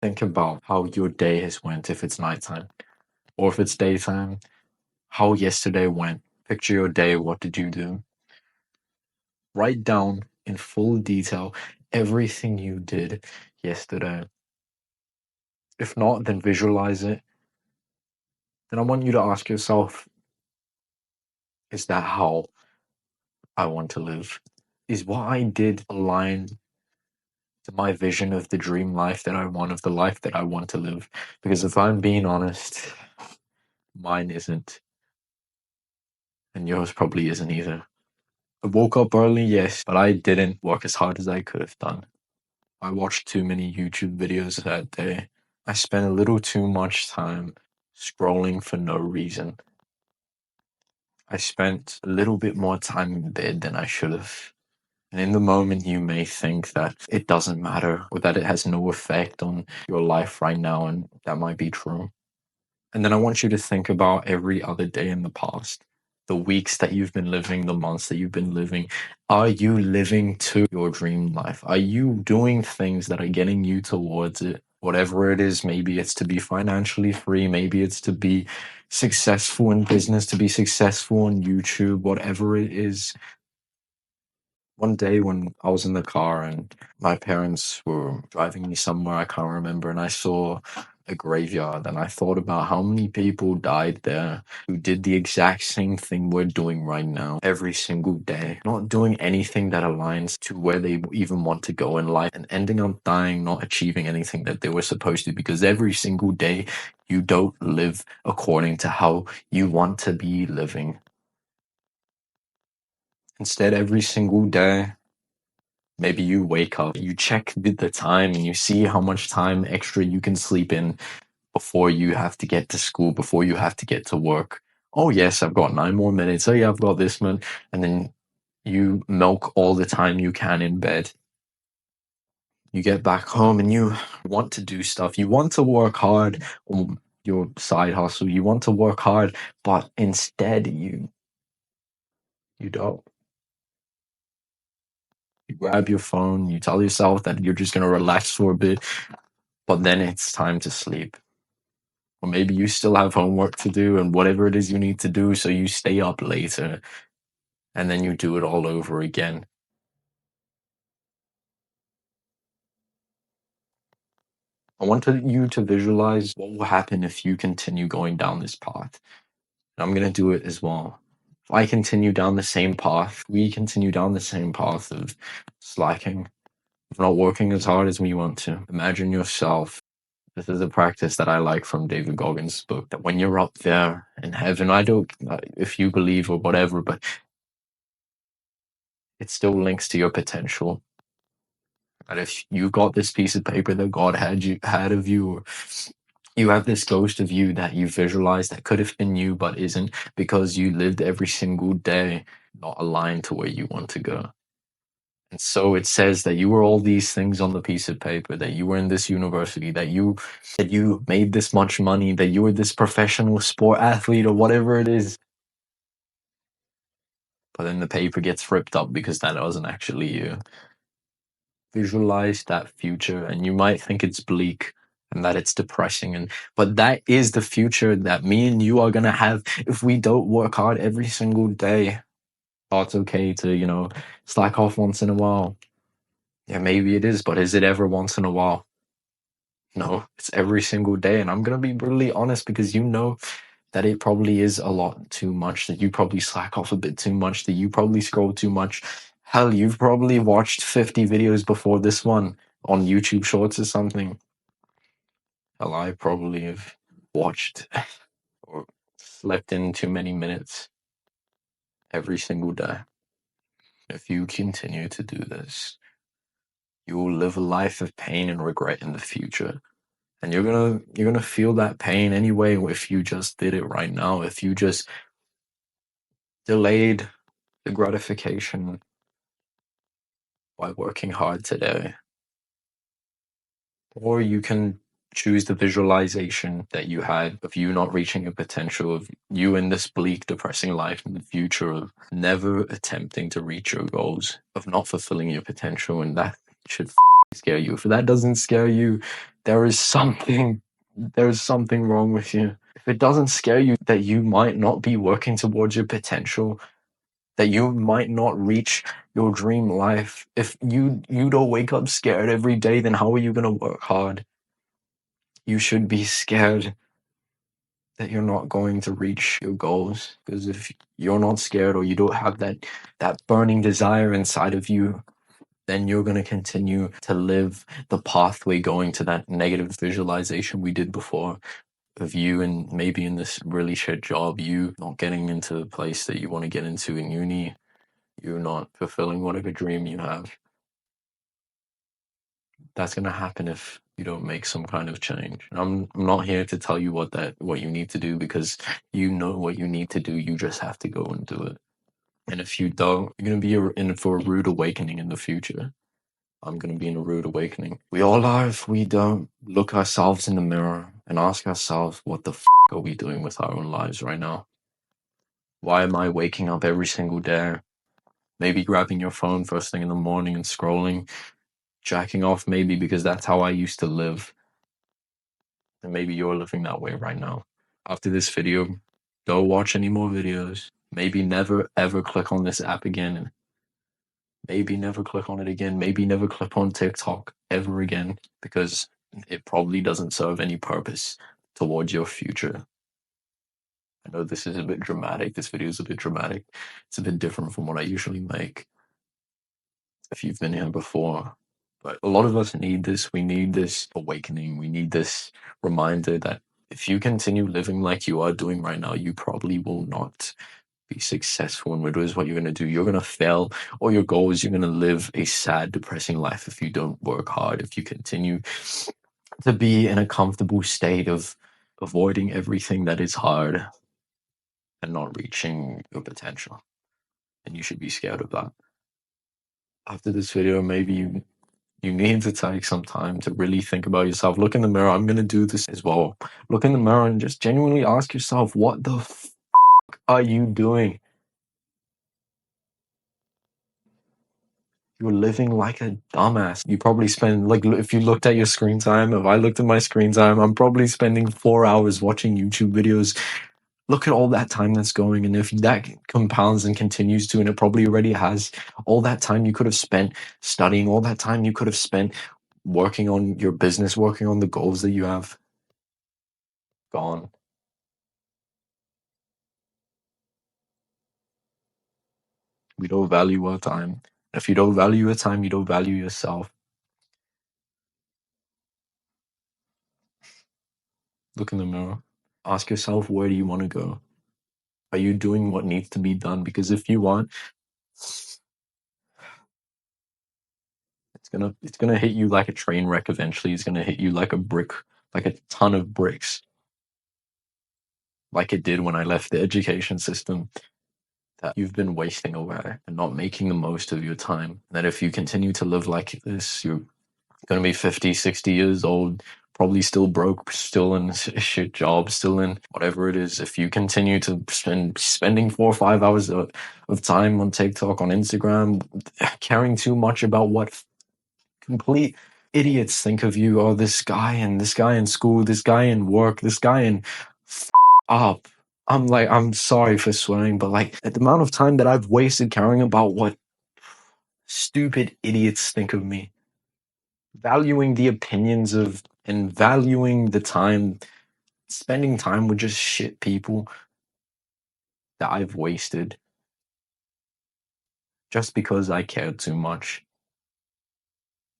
Think about how your day has went if it's nighttime, or if it's daytime, how yesterday went. Picture your day, what did you do? Write down in full detail everything you did yesterday. If not, then visualize it. Then I want you to ask yourself, is that how I want to live? Is what I did aligned to my vision of the dream life that I want, of the life that I want to live? Because if I'm being honest, mine isn't, and yours probably isn't either. I woke up early, yes, but I didn't work as hard as I could have done. I watched too many YouTube videos that day. I spent a little too much time scrolling for no reason. I spent a little bit more time in bed than I should have. And in the moment, you may think that it doesn't matter or that it has no effect on your life right now, and that might be true. And then I want you to think about every other day in the past, the weeks that you've been living, the months that you've been living. Are you living to your dream life? Are you doing things that are getting you towards it? Whatever it is, maybe it's to be financially free, maybe it's to be successful in business, to be successful on YouTube, whatever it is. One day when I was in the car and my parents were driving me somewhere, I can't remember, and I saw a graveyard and I thought about how many people died there who did the exact same thing we're doing right now every single day, not doing anything that aligns to where they even want to go in life and ending up dying, not achieving anything that they were supposed to, because every single day you don't live according to how you want to be living. Instead, every single day, maybe you wake up, you check the time, and you see how much time extra you can sleep in before you have to get to school, before you have to get to work. Oh, yes, I've got 9 more minutes. Oh, yeah, I've got this one. And then you milk all the time you can in bed. You get back home and you want to do stuff. You want to work hard on your side hustle. You want to work hard, but instead you don't. You grab your phone, you tell yourself that you're just going to relax for a bit, but then it's time to sleep. Or maybe you still have homework to do and whatever it is you need to do, so you stay up later and then you do it all over again. I want you to visualize what will happen if you continue going down this path. And I'm going to do it as well. If I continue down the same path, we continue down the same path of slacking, of not working as hard as we want to. Imagine yourself. This is a practice that I like from David Goggins' book, that when you're up there in heaven, I don't, if you believe or whatever, but it still links to your potential. And if you got this piece of paper that God had of you, or you have this ghost of you that you visualize that could have been you but isn't, because you lived every single day not aligned to where you want to go. And so it says that you were all these things on the piece of paper, that you were in this university, that you made this much money, that you were this professional sport athlete or whatever it is. But then the paper gets ripped up because that wasn't actually you. Visualize that future, and you might think it's bleak and that it's depressing, but that is the future that me and you are gonna have if we don't work hard every single day. Oh, it's okay to slack off once in a while. Yeah, maybe it is, but is it ever once in a while? No, it's every single day. And I'm gonna be brutally honest, because that it probably is a lot too much, that you probably slack off a bit too much, that you probably scroll too much. Hell, you've probably watched 50 videos before this one on YouTube Shorts or something. Hell, I probably have watched or slept in too many minutes every single day. If you continue to do this, you will live a life of pain and regret in the future. And you're gonna feel that pain anyway if you just did it right now, if you just delayed the gratification by working hard today. Or you can choose the visualization that you had of you not reaching your potential, of you in this bleak, depressing life in the future, of never attempting to reach your goals, of not fulfilling your potential, and that should scare you. If that doesn't scare you, there is something wrong with you. If it doesn't scare you that you might not be working towards your potential, that you might not reach your dream life, if you don't wake up scared every day, then how are you going to work hard? You should be scared that you're not going to reach your goals, because if you're not scared, or you don't have that burning desire inside of you, then you're going to continue to live the pathway going to that negative visualization we did before, of you and maybe in this really shit job, you not getting into the place that you want to get into in uni, you not fulfilling whatever dream you have. That's going to happen if you don't make some kind of change. I'm not here to tell you what you need to do, because you know what you need to do. You just have to go and do it. And if you don't, you're going to be in for a rude awakening in the future. I'm going to be in a rude awakening. We all are if we don't look ourselves in the mirror and ask ourselves, what the are we doing with our own lives right now? Why am I waking up every single day? Maybe grabbing your phone first thing in the morning and scrolling, jacking off, maybe because that's how I used to live. And maybe you're living that way right now. After this video, don't watch any more videos. Maybe never ever click on this app again. Maybe never click on it again. Maybe never click on TikTok ever again, because it probably doesn't serve any purpose towards your future. I know this is a bit dramatic. This video is a bit dramatic. It's a bit different from what I usually make, if you've been here before. But a lot of us need this. We need this awakening. We need this reminder that if you continue living like you are doing right now, you probably will not be successful in what it is what you're going to do. You're going to fail. All your goals, you're going to live a sad, depressing life if you don't work hard, if you continue to be in a comfortable state of avoiding everything that is hard and not reaching your potential. And you should be scared of that. After this video, maybe you need to take some time to really think about yourself. Look in the mirror. I'm going to do this as well. Look in the mirror and just genuinely ask yourself, what the are you doing? You're living like a dumbass. You probably spend, like, if you looked at your screen time, if I looked at my screen time, I'm probably spending 4 hours watching YouTube videos. Look at all that time that's going, and if that compounds and continues to, and it probably already has, all that time you could have spent studying, all that time you could have spent working on your business, working on the goals that you have, gone. We don't value our time. If you don't value your time, you don't value yourself. Look in the mirror. Ask yourself, where do you want to go? Are you doing what needs to be done? Because if you aren't, it's gonna hit you like a train wreck eventually. It's gonna hit you like a brick, like a ton of bricks. Like it did when I left the education system, that you've been wasting away and not making the most of your time. That if you continue to live like this, you're going to be 50, 60 years old, probably still broke, still in a shit job, still in whatever it is. If you continue to spending 4 or 5 hours of time on TikTok, on Instagram, caring too much about what complete idiots think of you, or this guy in school, this guy in work, this guy in up. I'm sorry for swearing, but like, at the amount of time that I've wasted caring about what stupid idiots think of me, valuing the opinions of, and valuing the time, spending time with just shit people that I've wasted just because I cared too much.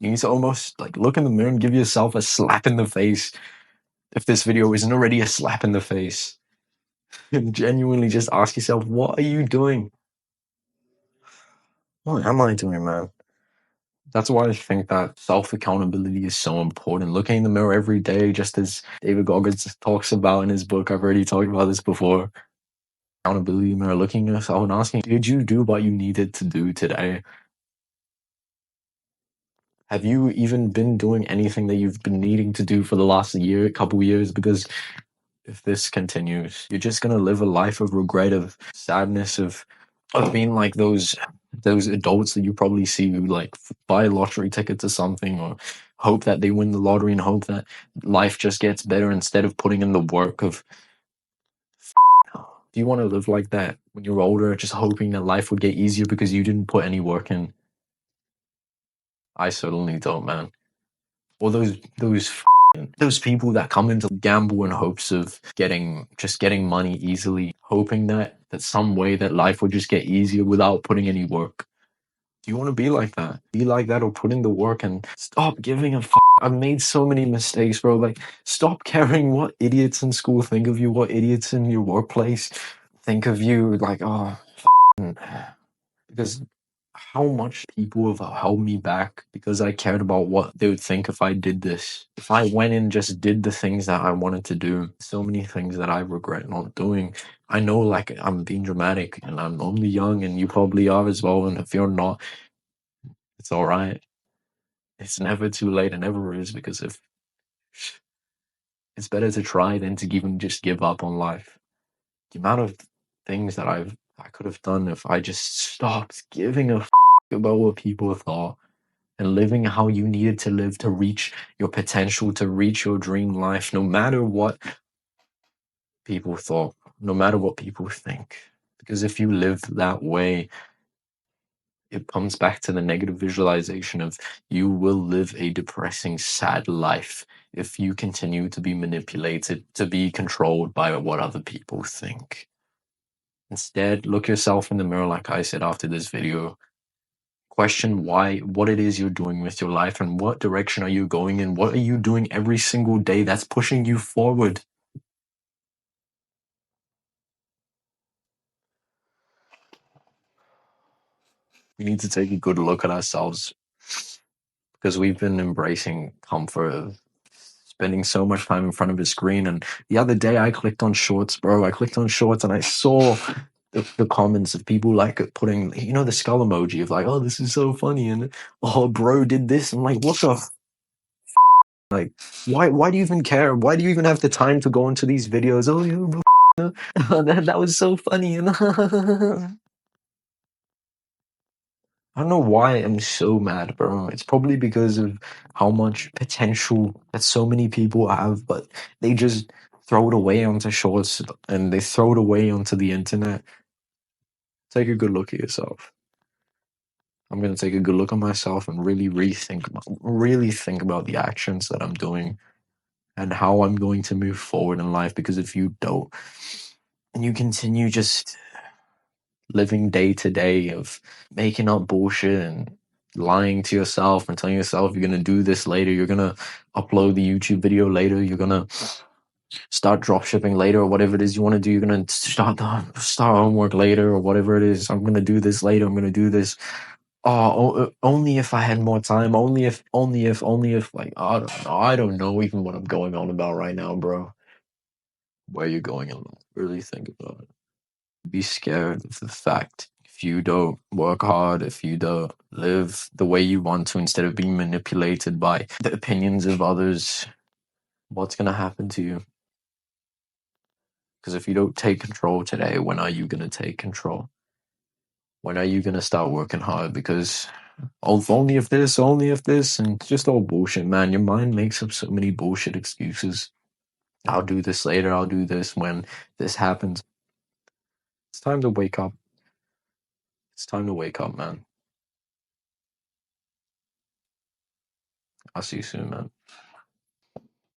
You need to almost like look in the mirror and give yourself a slap in the face, if this video isn't already a slap in the face. And genuinely just ask yourself, what are you doing? What am I doing, man? That's why I think that self-accountability is so important. Looking in the mirror every day, just as David Goggins talks about in his book. I've already talked about this before. Accountability mirror, looking at yourself and asking, did you do what you needed to do today? Have you even been doing anything that you've been needing to do for the last year, couple years? Because if this continues, you're just going to live a life of regret, of sadness, of being like those those adults that you probably see who like buy lottery tickets or something, or hope that they win the lottery and hope that life just gets better instead of putting in the work of. Do you want to live like that when you're older, just hoping that life would get easier because you didn't put any work in? I certainly don't, man. Or those people that come into gamble in hopes of getting money easily, hoping that some way that life would just get easier without putting any work. Do you want to be like that? Be like that or put in the work and stop giving a I've made so many mistakes, bro. Like, stop caring what idiots in school think of you, what idiots in your workplace think of you. Like, oh, because how much people have held me back because I cared about what they would think if I did this. If I went and just did the things that I wanted to do, so many things that I regret not doing. I know, like, I'm being dramatic and I'm only young and you probably are as well. And if you're not, it's all right. It's never too late. It never is, because if it's better to try than to even just give up on life. The amount of things that I could have done if I just stopped giving a about what people thought and living how you needed to live to reach your potential, to reach your dream life, no matter what people thought, no matter what people think. Because if you live that way, it comes back to the negative visualization of you will live a depressing, sad life if you continue to be manipulated, to be controlled by what other people think. Instead, look yourself in the mirror, like I said after this video. Question what it is you're doing with your life and what direction are you going in? What are you doing every single day that's pushing you forward? We need to take a good look at ourselves because we've been embracing comfort of spending so much time in front of a screen. And the other day I clicked on shorts, bro. I clicked on shorts and I saw the comments of people like putting, the skull emoji of like, oh, this is so funny. And oh, bro did this. I'm like, what the like, why do you even care? Why do you even have the time to go into these videos? Oh, yeah, bro, that was so funny. And I don't know why I'm so mad, bro. It's probably because of how much potential that so many people have, but they just throw it away onto shorts and they throw it away onto the internet. Take a good look at yourself. I'm gonna take a good look at myself and really think about the actions that I'm doing and how I'm going to move forward in life. Because if you don't, and you continue just living day to day of making up bullshit and lying to yourself and telling yourself you're going to do this later, you're going to upload the YouTube video later, you're going to start drop shipping later, or whatever it is you want to do, you're going to start homework later, or whatever it is, I'm going to do this later, I'm going to do this. Only if I had more time, only if, like, I don't know even what I'm going on about right now, bro. Where you're going in life, really think about it. Be scared of the fact if you don't work hard, if you don't live the way you want to, instead of being manipulated by the opinions of others, what's going to happen to you? Because if you don't take control today, when are you going to take control? When are you going to start working hard? Because only if this, and it's just all bullshit, man. Your mind makes up so many bullshit excuses. I'll do this later, I'll do this when this happens. It's time to wake up. It's time to wake up, man. I'll see you soon, man.